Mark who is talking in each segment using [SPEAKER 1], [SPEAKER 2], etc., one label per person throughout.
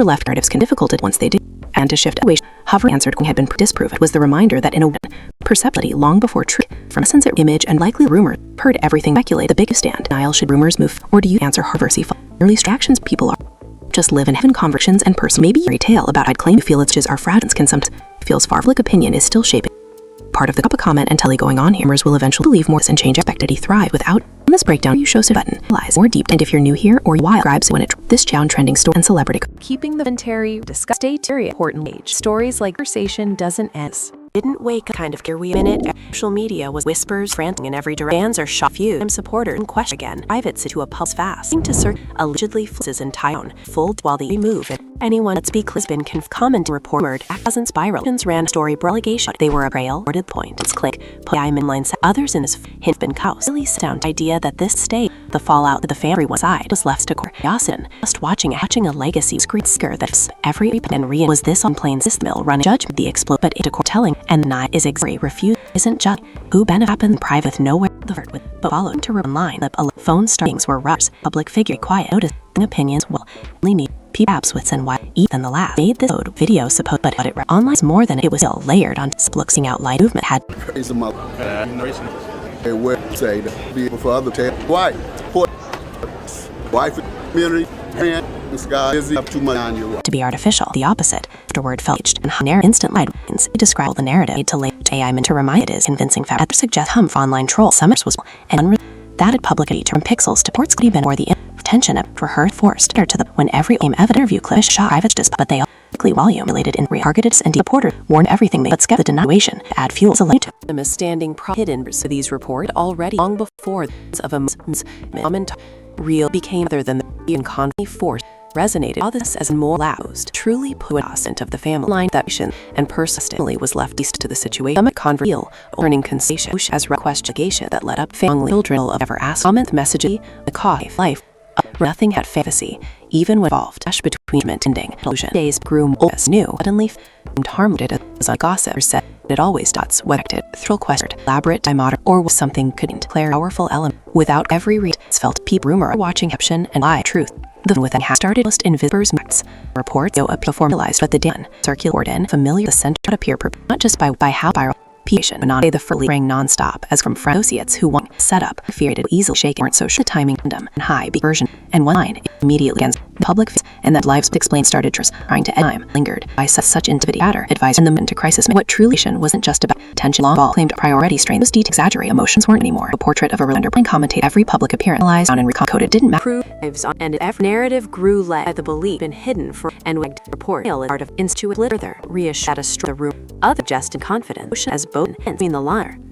[SPEAKER 1] left narratives can be difficult once they did, and to shift away. Hover answered had been disproven was the reminder that in a perceptibility long before truth, from essence image and likely rumor, heard everything speculate the biggest stand. Denial should rumors move, or do you answer Harversy? Early distractions people are just live in heaven conversations and person. Maybe your tale about I'd claim you feel it's just our fragments can sometimes feels far like opinion is still shaping. Part of the comment and telly going on humors will eventually believe more and change expected thrive without. In this breakdown you show button lies more deep, and if you're new here or why scribes when it this down trending story and celebrity
[SPEAKER 2] keeping the commentary discuss stay very important age stories like conversation doesn't end. Didn't wake kind of care we minute. Social media was whispers frantic in every direction. Fans are shot few and supporters and question again. Privates to a pulse fast to search allegedly flies in town fold while they move it. Anyone that speaks has been comment reported doesn't spiral. Ran story allegation they were a trail ordered point. It's click put I'm in line set others in this hint been cows. Really sound idea that this stay the fallout to the family one side was left to curiosity. Just watching a legacy screen scare that's every and re was this on plain mill run judge the explode but into court telling and not is exactly refused isn't just who benefit happened private nowhere the vert with but followed to online the phone startings were rush public figure quiet noticing opinions well only need apps with and why than the last made this video supposed but it online more than it was still layered on looking out light movement had
[SPEAKER 3] a website be for other white community too much on your
[SPEAKER 1] to be artificial the opposite afterward felt aged and narrow instant light lines describe the narrative to lay AI to remind it is convincing fact suggest humph online troll summers was and that it publicly turned pixels to ports could even or the attention for her forced her to the when every aim video clip shot private just but they all volume related in retargeted and reporter warned everything but skip the denunciation to add fuel to later.
[SPEAKER 2] A standing hidden so these report already long before of a moment real became other than the economy force resonated all this as more loused truly poignant of the family line that and persistently was left east to the situation conversational earning concession as requestigation that led up family children of ever asked comment message the cough life nothing had fantasy even when involved between ending illusion days grew as new suddenly harmed it as a gossip said it always dots what acted thrill quested elaborate modern or was something couldn't declare powerful element without every read felt peep rumor watching option and lie truth the with has started list in visitors maps reports go up formalized but the dan circular in familiar the center appear not just by how viral patient but not the fully rang non-stop as from associates who want set up feared it easily shake weren't social timing and high version and one line immediately against public and that lives explained started trying to time lingered by such intimate matter advised in the into crisis what truly wasn't just about tension long ball claimed priority strain those details exaggerate emotions weren't anymore a portrait of a underplaying commentate every public appearance lies on and recoded didn't matter and every narrative grew led by the belief in hidden for and report art of institute further reassured the room other just in confidence as both between the line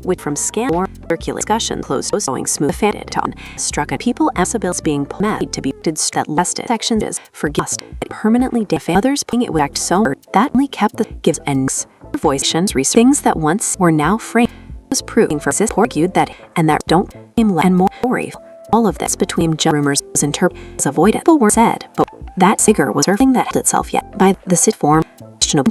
[SPEAKER 2] which from scan or circular discussion closed going smooth faded tone struck at people as bills being made to be did that lasted sections for guest it permanently defame others putting it would act so that only kept the gives and voices things that once were now framed was proving for sis argued that and that don't seem and more story all of this between rumors was interpreted as avoidable were said but that figure was surfing that held itself yet by the sit form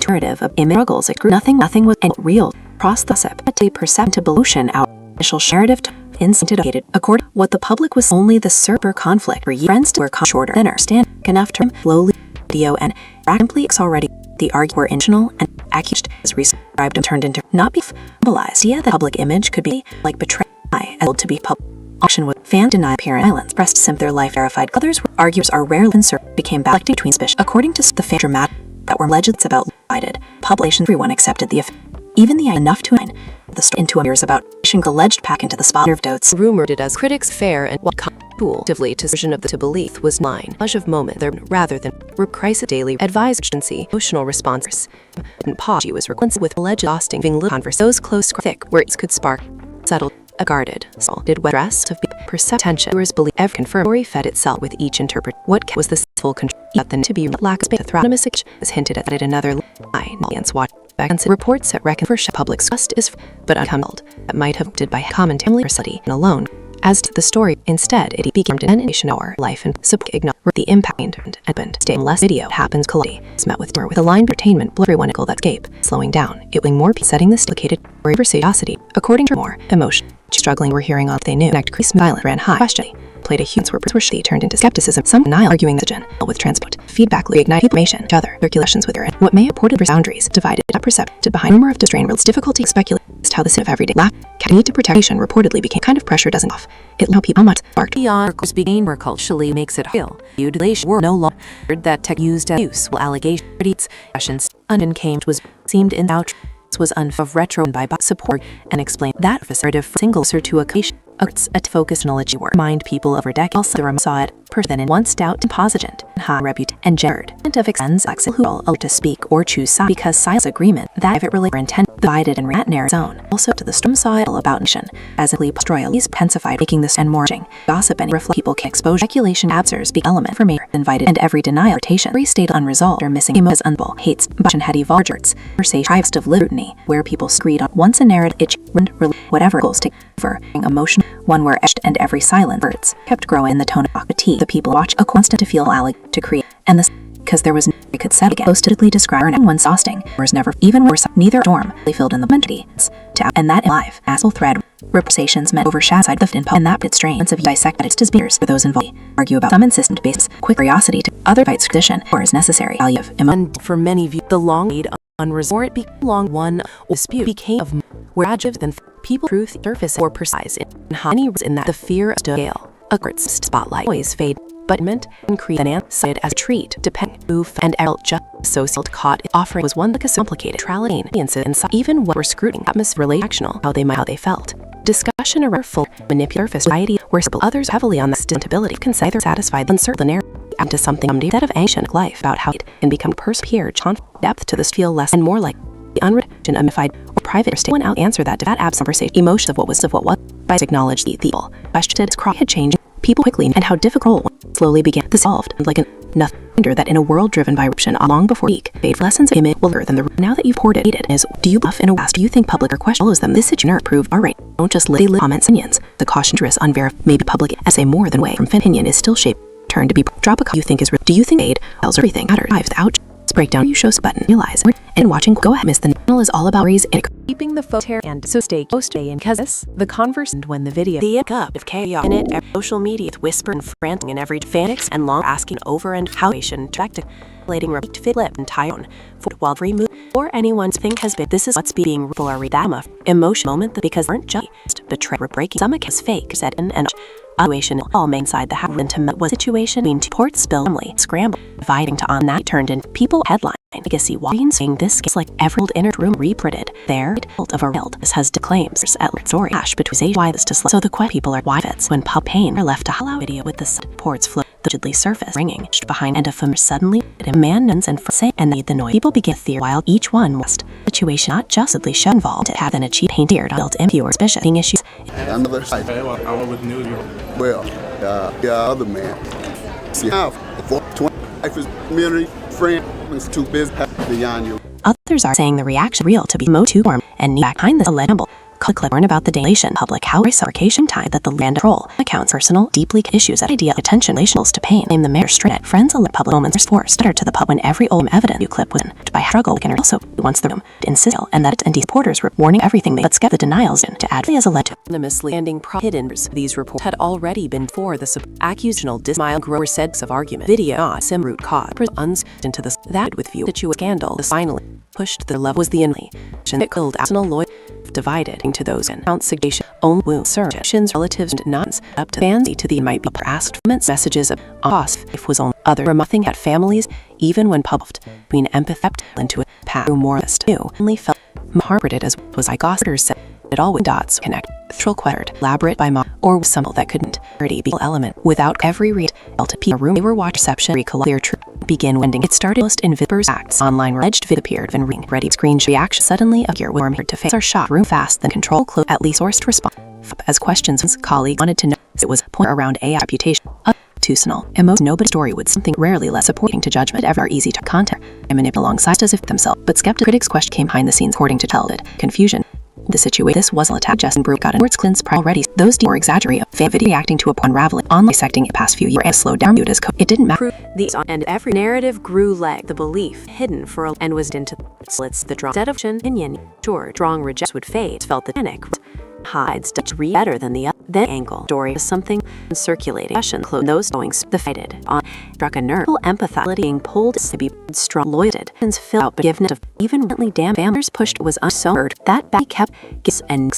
[SPEAKER 2] narrative of struggles it grew nothing was real across the sip to perceptible ocean out initial narrative instigated according what the public was only the server conflict for friends were shorter than stand enough term slowly video and simply already the argument were intentional and accused as described and turned into not be mobilized the public image could be like betrayal as to be public auction with fan deny apparent violence pressed sim their life verified others arguers are rarely insert became back between suspicion according to the fan dramatic that were legends about divided population everyone accepted the even the enough to end the story into years about alleged pack into the spot of dotes rumored it as critics fair and what actively to version of the to belief was mine of moment there rather than crisis daily advised agency emotional responses and Paji was requested with alleged exhausting converse those close thick where it could spark settled a guarded soul did what rest of percept tension viewers believe every confirmed story fed itself with each interpret what was the full control than to be lack space anonymous is hinted at it another lie audience watch back and reports that reckon for public trust is but uncomfortable that might have did by commentary study and alone as to the story instead it became an nation or life and ignore the impact and stay less video happens collide met with the line entertainment everyone that escape slowing down it will more setting this duplicated curiosity according to more emotion
[SPEAKER 1] struggling were hearing all they knew. Connect Chris silent ran high. Questioning played a huge were turned into skepticism. Some denial arguing the with transport. Feedback loop ignite information. Each other circulations with her and what may have ported boundaries divided up percepted behind rumor of distrain worlds difficulty speculate how the sin of everyday laugh need to protect reportedly became kind of pressure doesn't off. It how people much sparked
[SPEAKER 2] beyond being more culturally makes it real. Utilization were no longer that tech used as useful allegations questions came was seemed in out was of retro by support and explained that assertive single to occasion a focused knowledge were mind people over decades also saw it person in once doubt and positive high repute and gendered and of extends who all to speak or choose side because silence agreement that if it really intent divided and rat narrow zone also to the storm saw it all about nation as a leap Australia's pensified making this and more gossip and reflect people can expose speculation absers be element for mayor invited and every denial rotation every state unresolved or missing emotions unable hates bunch and heady vultures conversation tribes of litany where people screed on once a narrative itch whatever goals take for emotion one where etched and every silent words kept growing in the tone of fatigue. The people watch a constant to feel to create and this because there was no we could set again postedly describe and one exhausting was never even worse neither storm they filled in the mentity to and that live asshole thread representations meant overshadowed the fin and that bit strains of dissected its beers for those involved argue about some insistent basis quick curiosity to other bites tradition or is necessary value of and for many view the long lead unresolved it became long one dispute became of where adjectives than people truth surface or precise in honey was in that the fear of scale a court's spotlight always fade but meant increase and answered as a treat depend move and just so caught offering was one because complicated tralling incidents even what were scrutiny atmosphere relational how they felt discussion around full manipulative society where others heavily on the stability can either satisfy the uncertain narrative into something instead of ancient life about how it can become persevered depth to this feel less and more like the unwritten unified or private state one out answer that to that absent conversation emotion of what was by acknowledge the evil questioned its crop had changed people quickly and how difficult slowly began to solved like a nothing wonder that in a world driven by eruption long before week made lessons of image will than the now that you've poured it is do you buff in a west do you think public or question follows them this situation proved alright don't just let comments opinions the caution dress unverified maybe public essay more than way from opinion is still shaped turn to be drop a you think is do you think aid tells everything matters lives out breakdown you shows button realize and watching go ahead miss the channel is all about reason keeping the photo and so stay in cause the converse and when the video the up of chaos in it social media with whisper and frantic in every fanatics and long asking over and how speculating repeat flip and tone for while remove or anyone's think has been this is what's being for a redama emotion moment because aren't just betray breaking stomach is fake said and situation all inside the house intimate was situation between two ports spill family scramble dividing to on that turned in people headline legacy walking saying this is like every old inner room reprinted there of a world this has declaims at story ash between why this to so the people are why it's when pub pain are left to hollow video with the ports float the digitally surface ringing behind and a film suddenly a man nuns and say and need the noise people begin theory while each one must situation not justly show involved to have an achieve painted built impure suspicious issues
[SPEAKER 3] another side well other man see how for 20 life is community friend is too busy beyond you
[SPEAKER 1] others are saying the reaction real to be too warm and need behind this illegible clip learn about the dilation public how resurrection time that the land troll accounts personal deeply issues that idea attention relationals to pain name the mayor straight friends alert public moments forced stutter to the pub when every old evidence you clip was in by struggle and also once the room insist and that and supporters were warning everything they let's get the denials in to add as a lead to
[SPEAKER 2] the misleading hidden these reports had already been for the accusational dismile grower said of argument video sim root cause into the that with view situ scandal the finally pushed the level was the only that killed arsenal lawyer divided into those in outsuggestion own wound surgeons relatives and nuns up to fancy to the might be asked messages of off if was on other nothing at families even when published being empathetic into a path moralist who only felt harbored as was I gossipers said it all with dots connect thrill quested elaborate by mom or some that couldn't already be element without every read felt a room they were watch perception reclear truth begin wending it started most in Vipers acts online alleged vid appeared and ring ready screen reaction suddenly a gear worm here to face our shot room fast then control close at least sourced response as questions colleague wanted to know it was point around a reputation too small and most nobody's story would something rarely less supporting to judgment ever easy to contact and manipulate alongside as if themselves but skeptic critics question came behind the scenes according to tell it confusion the situation this was an attack Justin Brew got in words cleanse already those more exaggerate fan video reacting to a unraveling on dissecting it past few years and slowed down as it didn't matter these and every narrative grew like the belief hidden for a and was into slits the draw instead of opinion sure strong rejects would fade felt the panic hides Dutch read better than the then angle story is something circulating close those going the faded on struck a nerve empathy being pulled to be strong loyaled and fill out forgiveness of even really damn families pushed was unsobered that back kept gets and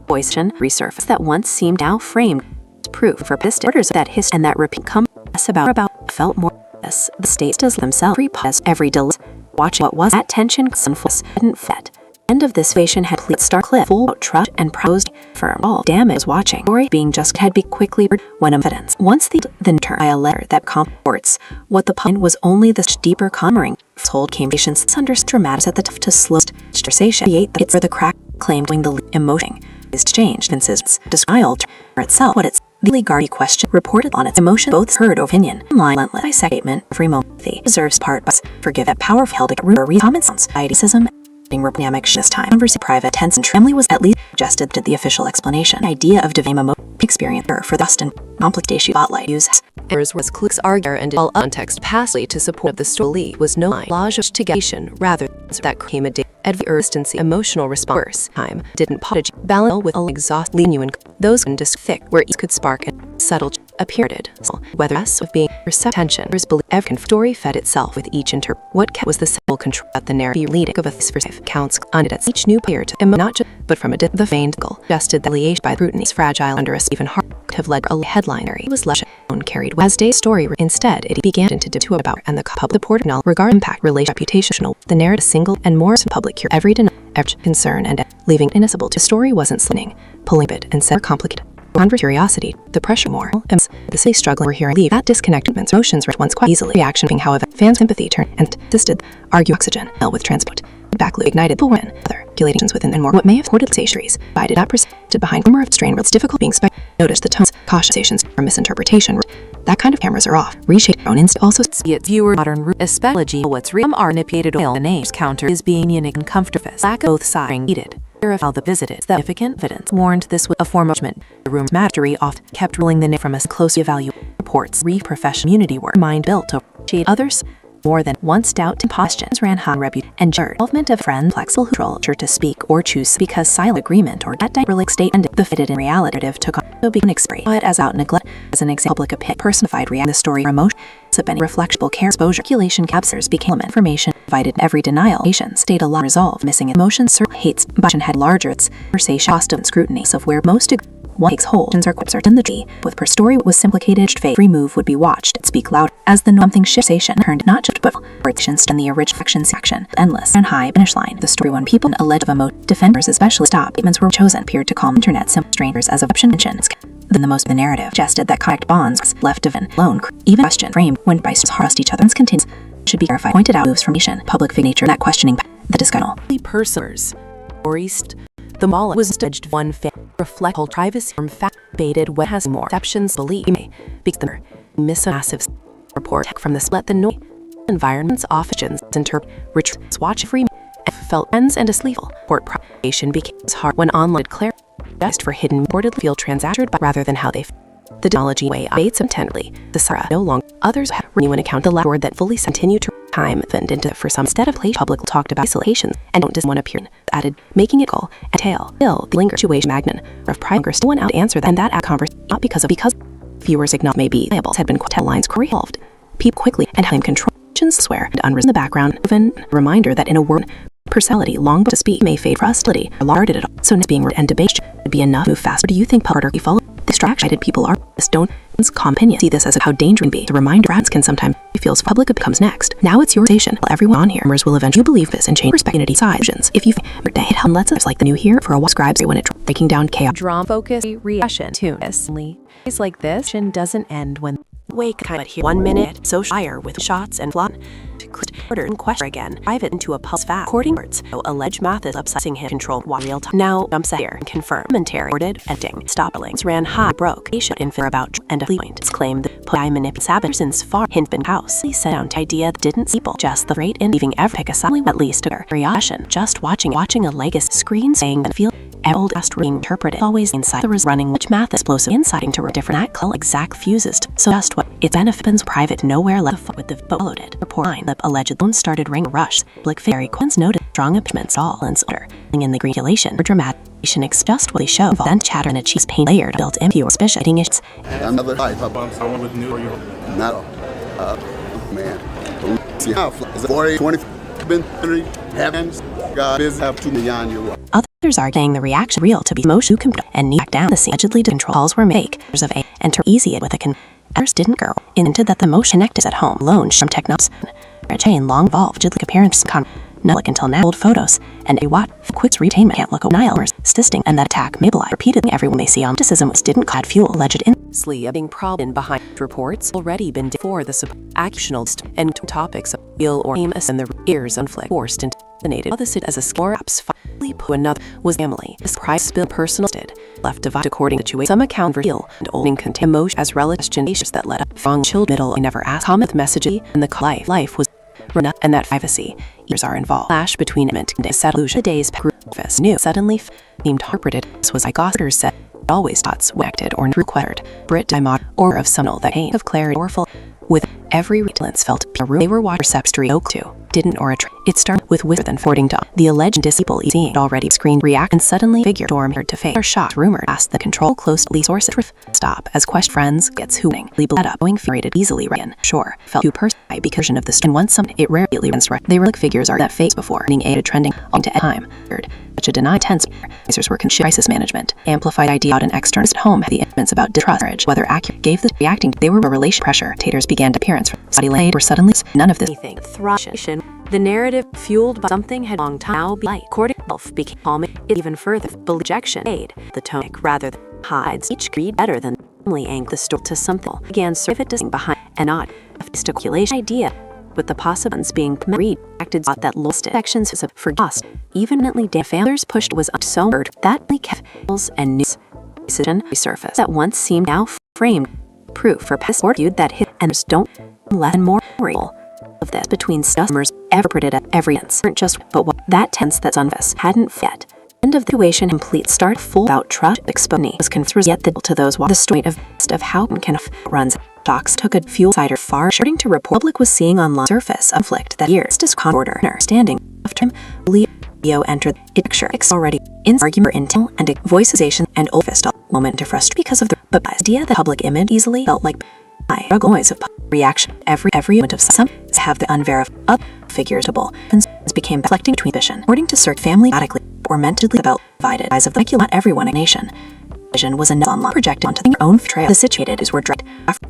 [SPEAKER 2] voice resurfaced that once seemed now framed proof for pissed orders that his and that repeat come about felt more less the states does themselves repause every delay watch what was that tension hadn't fed end of this situation had please star clip full trust and prosed firm all damage watching story being just had be quickly when evidence once the then turn by a letter that comports what the pun was only the deeper commoning told came patients under dramatic at the tough to slow station create the for the crack claimed the emotion is changed insists described for itself what it's the Ligardi question reported on its emotion both heard opinion line by statement free moment the deserves part but forgive that powerful held a rumor common sounds idiocism dynamic this time converse private tense and family was at least suggested to the official explanation idea of divine emotion experience for the dust and complex issue spotlight uses errors was Kluck's arguer and all context passly to support the story was no lodge investigation rather that came a day advertency emotional response time didn't pottage balance with all exhaust genuine those in just thick where each could spark and subtle appeared whether us of being reception was believe every story fed itself with each what was the simple control at the narrative leading of a five counts on it at each new player to not just but from a the feigned goal suggested that liaison by scrutiny's fragile under a even hard have led a headliner was less carried as day's story instead it began into to about and the pub the portal regard impact relation reputational the narrative single and more public cure every concern and leaving innocable to story wasn't slipping pulling it and set complicated curiosity, the pressure more, and the city struggle we're hearing leave that disconnected emotions once quite easily reaction being however fans sympathy turn and insisted argue oxygen with transport backloop ignited the win other regulations within and more what may have supported series by did not presented behind rumor of strain it's difficult being notice the tones cautions for misinterpretation that kind of cameras are off reshape own instant also
[SPEAKER 4] see it viewer modern especially what's real are manipulated oil and age counter is being unique and comfortable lack both sides needed how the visit is significant evidence warned this was a form of judgment. The room's mastery oft kept ruling the name from a close evaluation reports professional community were mind built to appreciate others more than once doubt and postures ran high reputation and involvement of friends flexible who to speak or choose because silent agreement or that direct state and the fitted in reality took on to be an experience but as out neglect as an example public opinion personified the story or emotion so any reflectable care exposure circulation captures became information divided in every denial patients state a lot resolve missing emotions hates but had larger its conversation cost of scrutiny of where most one takes hold and are in the tree with per story was simplicated every move would be watched and speak loud as the something station turned not just but actions and the original action endless and high finish line the story when people alleged of emote defenders especially stop statements were chosen appeared to calm internet strangers as of mentions then the most the narrative suggested that contact bonds left of an alone even question framed when biases harassed each other and continues should be verified pointed out moves from nation public nature that questioning the discussion
[SPEAKER 2] persons or east the mall was judged one fan reflect whole privacy from fact baited what has more exceptions believe may because the massive report from the split the noise environments offices interpret retreats watch free felt ends and a sleevel port propagation became hard when online declared just for hidden reportedly feel transacted but rather than how they the technology way abates intently the Sarah no longer others have renew an account the last that fully continue to time and into for some instead of place public talked about isolation and don't just one appear added making it goal and tail still the linger situation magnon of private still went out to answer that that conversation not because viewers acknowledge may be liable had been lines resolved people quickly and time control swear and unreason in the background even reminder that in a word personality long to speak may fade for hostility or larded at all so being and debate should be enough move faster do you think harder you follow distracted people are just don't opinion see this as how dangerous can be the reminder rats can sometimes feels public becomes next now it's your station everyone on here will eventually believe this and change perspective decisions if you hit home let's us like the new here for a while scribes when it breaking down chaos
[SPEAKER 4] drama focus reaction to is like this and doesn't end when
[SPEAKER 2] wake kind of here 1 minute so fire with shots and flop order and question again private into a pulse fast according words so alleged Mathis upsetting him control while real time now jumps here and confirm commentary ordered editing stop links ran high broke Asia info about and a point claimed the poi manip sabbath since far hint been house he set down to idea that didn't people just the rate in leaving every pick a solid at least a reaction just watching a legacy screen saying that feel old past being interpreted always inside there was running which math explosive inciting to a different act exact fuses so just what its benefits private nowhere left with the followed report line that alleged
[SPEAKER 1] phone started ringing rush. Public fairy coins noted strong opinions all and order. In the regulation for dramatization just what they show then chatter and a cheese paint layered built in pure suspicion.
[SPEAKER 3] Another type of someone with new or you not man. See how is 40, 20, been 30, heavens, God business have 2 million years.
[SPEAKER 1] Others are saying the reaction real to be motion and back down the scene. Allegedly control calls were made of a enter easy with a others didn't go into that the motion connected at home alone from technos a chain long evolved appearance no like until now old photos and a what quick retainment can't look Nile stisting and that attack Mabel repeatedly everyone they see on criticism didn't add fuel alleged in
[SPEAKER 2] being problem behind reports already been for the actional and topics of ill or famous and the ears conflict forced and dominated the city as a score apps finally put another was family this price spill personal did left divided according to some account for ill and old contain emotion as relative that led up from chilled middle I never asked comment messaging and the life was run up and that privacy years are involved clash between imment and settled days purpose new suddenly seemed interpreted this was Gossers said always thoughts acted or required Brit Dimod or of some that pain of clarity or full with every relance felt a room they were watching Sepstry Oak to didn't or it started with whisper than forwarding to the alleged disciple seen already screened react and suddenly figure storm heard to face or shocked rumor asked the control closely source stop as question friends gets hooning legal up going furiated easily Ryan sure felt too personal because of the and once some it rarely runs right they were like figures are that face before being aided trending on to time third such a denied tense users were crisis management amplified idea out and external at home the evidence about distrust marriage whether accurate gave the reacting they were a relation pressure taters began to appearance from body lane were suddenly none of this
[SPEAKER 4] anything the narrative fueled by something had long time now be light according to became calming even further rejection aid the tone rather than hides each greed better than family angle the story to something again serve it behind and not gesticulation idea with the possibles being reacted that lost sections of forgotten evenly families pushed was up so hard that kept and news surface that once seemed now framed proof for past argued that hit and don't let more real of this between customers ever predicted evidence weren't just but what that tense that's unvis hadn't yet end of the situation complete start full out trust exponent was confused yet to those the story of how can runs stocks took a fuel cider far shorting to report public was seeing online surface conflict that years discord order understanding after him Leo entered the picture already in argument intel and voiceization and office moment to frustrate because of the idea that public image easily felt like noise of reaction every moment of some have the unverified figureable and became reflecting between vision according to certain family radically or mentally about divided eyes of the not everyone in a nation vision was a online projected onto their own trail the situated is were dragged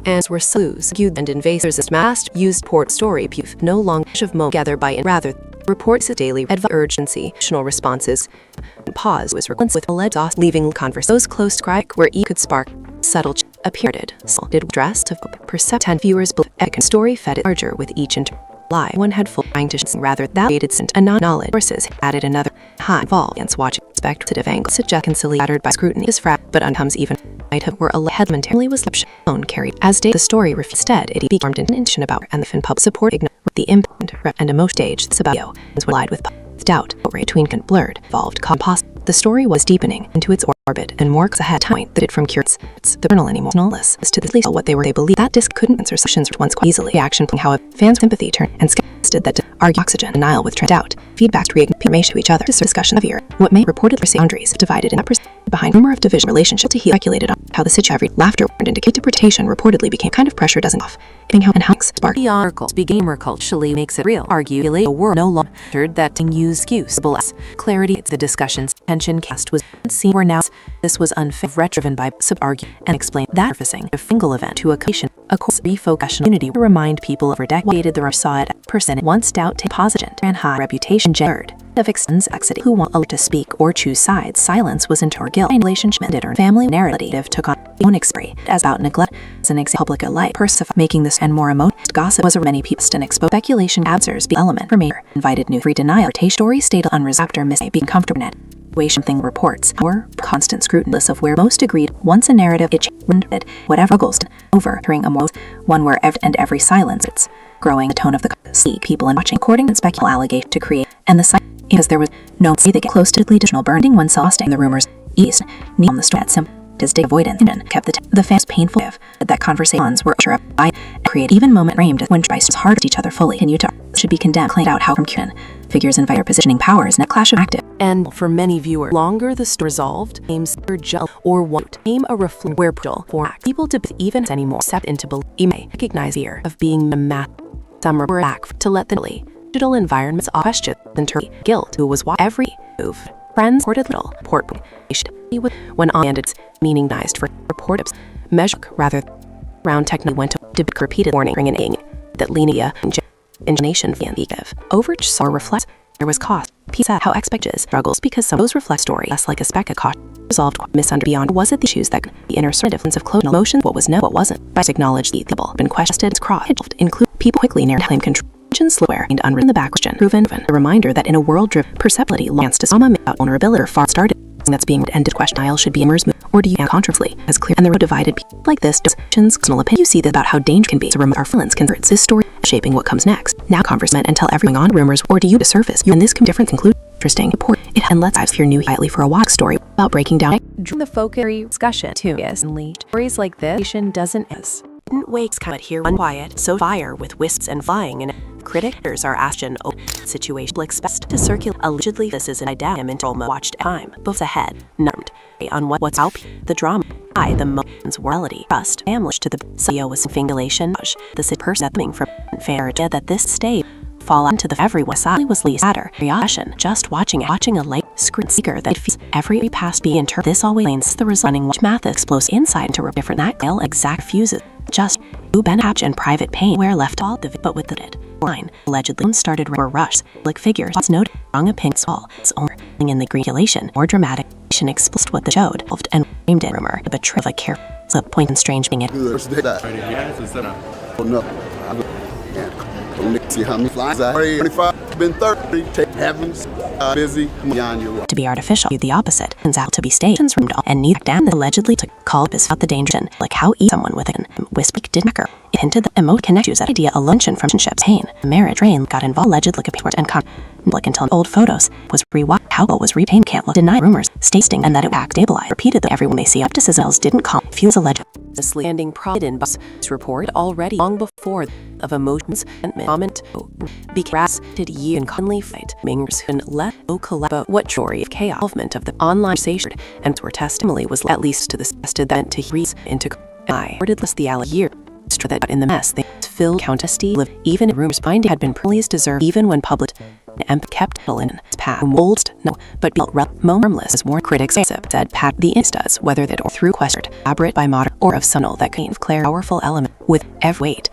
[SPEAKER 2] as were slews and invasors as mass used port story puve no longer of mo gather by and rather reports of daily urgency responses pause was replaced with alleged leaving converse those close to cry where could spark subtle appeared did dressed of percept 10 viewers a story fed it larger with each lie one had full trying to rather that aided sent a non-knowledge sources added another high vol against watching speculative angle suggest conciliated by scrutiny is but uncomes even might have were a headmantarily was own carried as date the story instead it became an intention about and the fin pub support ignored the impact and a most staged sabio as lied with doubt between blurred involved compost the story was deepening into its orbit and more ahead point that it from curates the journal anymore knowless as to the least what they believed that disc couldn't answer sessions once quite easily action how fans sympathy turned and suggested that to argue oxygen denial with doubt feedback to information to each other discussion of year what may reportedly boundaries divided in behind rumor of division relationship to he speculated on how the situation every laughter and interpretation reportedly became kind of pressure doesn't off how and how spark
[SPEAKER 4] the articles begamer culturally makes it real arguably a word no longer that use usable as clarity it's the discussions tension cast was seen where now this was unfair driven by sub-argue and explain that surfacing a single event to a course refocus unity to remind people over decades the saw it percent once doubt to positive and high reputation gendered of extends exit who want to speak or choose sides silence was into guilt relationship ended or family narrative took on own experience as about neglect as an example public alike making this and more emotive gossip was a many people and exposed speculation answers be element for major invited new free denial story stayed unresolved after being comfortable net thing reports or constant scrutiny of where most agreed once a narrative it changed whatever goes over during a most one where every silence it's growing the tone of the see people and watching according and speculate allegation to create and the site because there was no say that get close to the additional burning one saw in the rumors east on the story at some
[SPEAKER 1] as avoidance and kept the fans painful that conversations were sure by create even moment framed when by hard at each other fully continue to should be condemned claimed out how from Cuban figures and fire positioning powers in a clash of active.
[SPEAKER 2] And for many viewers, longer the story resolved, aims or gel or won't aim a reflect where for people to even anymore step into belief. May recognize the fear of being a math. Some were back to let the digital environments off question and guilt who was every move. Friends reported little port when on ended meaningized for reported measure rather round technically went to repeated warning ringing that linear intonation and give overage saw reflects there was cost piece at how expectations struggles because some of those reflect story less like a speck of cost resolved misunderstood beyond was it the issues that the inner difference of closed emotions what was no what wasn't by acknowledged the been questioned crossed include people quickly near claim control slower and unwritten the back question proven a reminder that in a world driven perceptibility lance to some about vulnerability or far started that's being ended question aisle should be immersed or do you controversially as clear and the divided people like this discussions personal opinion you see that about how danger can be to remove our feelings concerns this story shaping what comes next now conversation and tell everything on rumors or do you to surface you and this can different conclude interesting report it and let's dive your new quietly for a walk story about breaking down the focus discussion too yes and lead stories like this doesn't is wakes but here one quiet so fire with wisps and flying and critics are asked an situation expects to circulate allegedly this is an idea into watched time both ahead numbed on what's out the drama I the motions reality trust family to the CEO was fingulation the person coming from fair that this state fall into the everyone side was least matter reaction just watching a light screen seeker that feels every past be inter this always lanes the resulting which Mathis explodes inside into a different that exact fuses just who benhatch and private pain where left all the but with the dead line allegedly started rush like figures noted wrong a pink wall it's only in the regulation or dramatic explicit what the showed and aimed at rumor a betrayal of a care a point and strange being it
[SPEAKER 3] see how many flies I 25 been 30 take heavens busy beyond your
[SPEAKER 1] to be artificial the opposite turns out to be stations roomed and neither down allegedly to call up about the danger like how someone with an whisper did macker it hinted the emote connections that idea a luncheon from ships pain marriage rain got involved allegedly like and like until old photos was rewatched how it was retained can't look deny rumors stating and that it act stabilized repeated that everyone they see skepticism didn't call fuse alleged
[SPEAKER 2] this landing prod in bus report already long before of emotions and comment did you and conley fight mingers and let collab what story of chaos movement of the online station and where testimony was at least to the tested that to reason into I worded list the year that in the mess they Phil Countess live even rumors binding had been pleased deserved even when published and kept in path molds no but built harmless as more critics said Pat the instas whether that or through questioned elaborate by modern or of some that kind of clear powerful element with every weight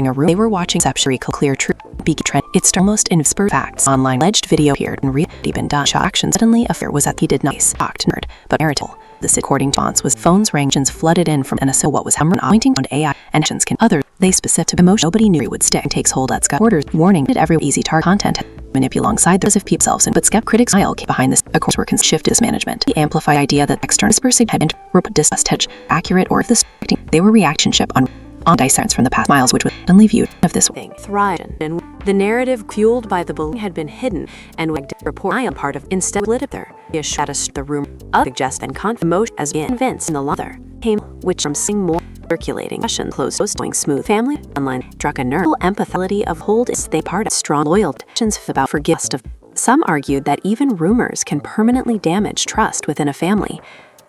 [SPEAKER 2] a room they were watching exceptionally clear true big trend it's almost in spur facts online alleged video appeared and really been done shock action suddenly affair was that he did not talked nerd but marital this according to Bonds was phones ranges flooded in from NSO what was Hammer pointing on AI and actions can other they specific to emotion nobody knew would stick takes hold at Scott orders warning did every easy target content manipulate alongside those of people selves and but skeptic critics smile behind this of course were shift this management the amplify idea that external dispersing had been discussed accurate or if this they were reaction ship on dissents from the past miles which was suddenly viewed of this thing thrived and the narrative fueled by the belief had been hidden and would report I am part of instead lit up there the room suggest and emotion as being convinced in the other came which from seeing more circulating session close going smooth family online struck a nerve empathy of hold is they part of strong loyal tensions about forgiveness of some argued that even rumors can permanently damage trust within a family.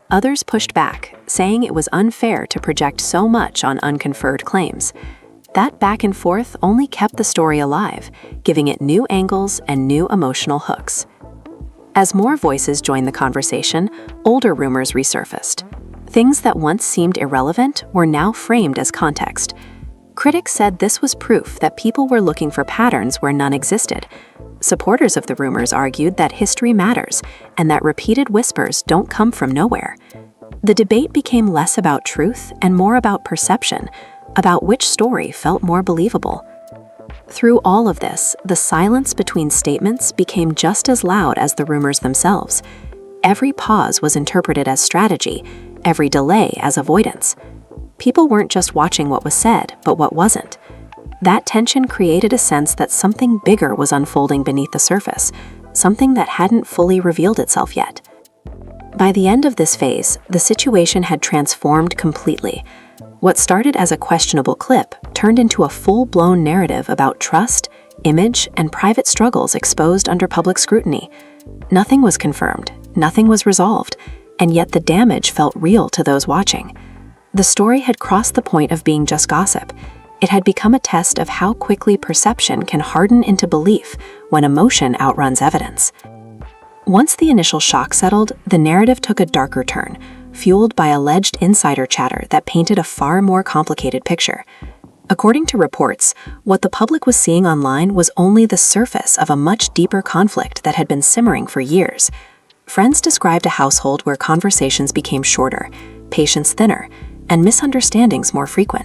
[SPEAKER 2] Others pushed back, saying it was unfair to project so much on unconfirmed claims. That back and forth only kept the story alive, giving it new angles and new emotional hooks. As more voices joined the conversation, older rumors resurfaced. Things that once seemed irrelevant were now framed as context. Critics said this was proof that people were looking for patterns where none existed. Supporters of the rumors argued that history matters and that repeated whispers don't come from nowhere. The debate became less about truth and more about perception, about which story felt more believable. Through all of this, the silence between statements became just as loud as the rumors themselves. Every pause was interpreted as strategy, every delay as avoidance. People weren't just watching what was said, but what wasn't. That tension created a sense that something bigger was unfolding beneath the surface, something that hadn't fully revealed itself yet.
[SPEAKER 1] By the end of this phase, the situation had transformed completely. What started as a questionable clip turned into a full-blown narrative about trust, image, and private struggles exposed under public scrutiny. Nothing was confirmed, nothing was resolved, and yet the damage felt real to those watching. The story had crossed the point of being just gossip. It had become a test of how quickly perception can harden into belief when emotion outruns evidence. Once the initial shock settled, the narrative took a darker turn, fueled by alleged insider chatter that painted a far more complicated picture. According to reports, what the public was seeing online was only the surface of a much deeper conflict that had been simmering for years. Friends described a household where conversations became shorter, patience thinner, and misunderstandings more frequent.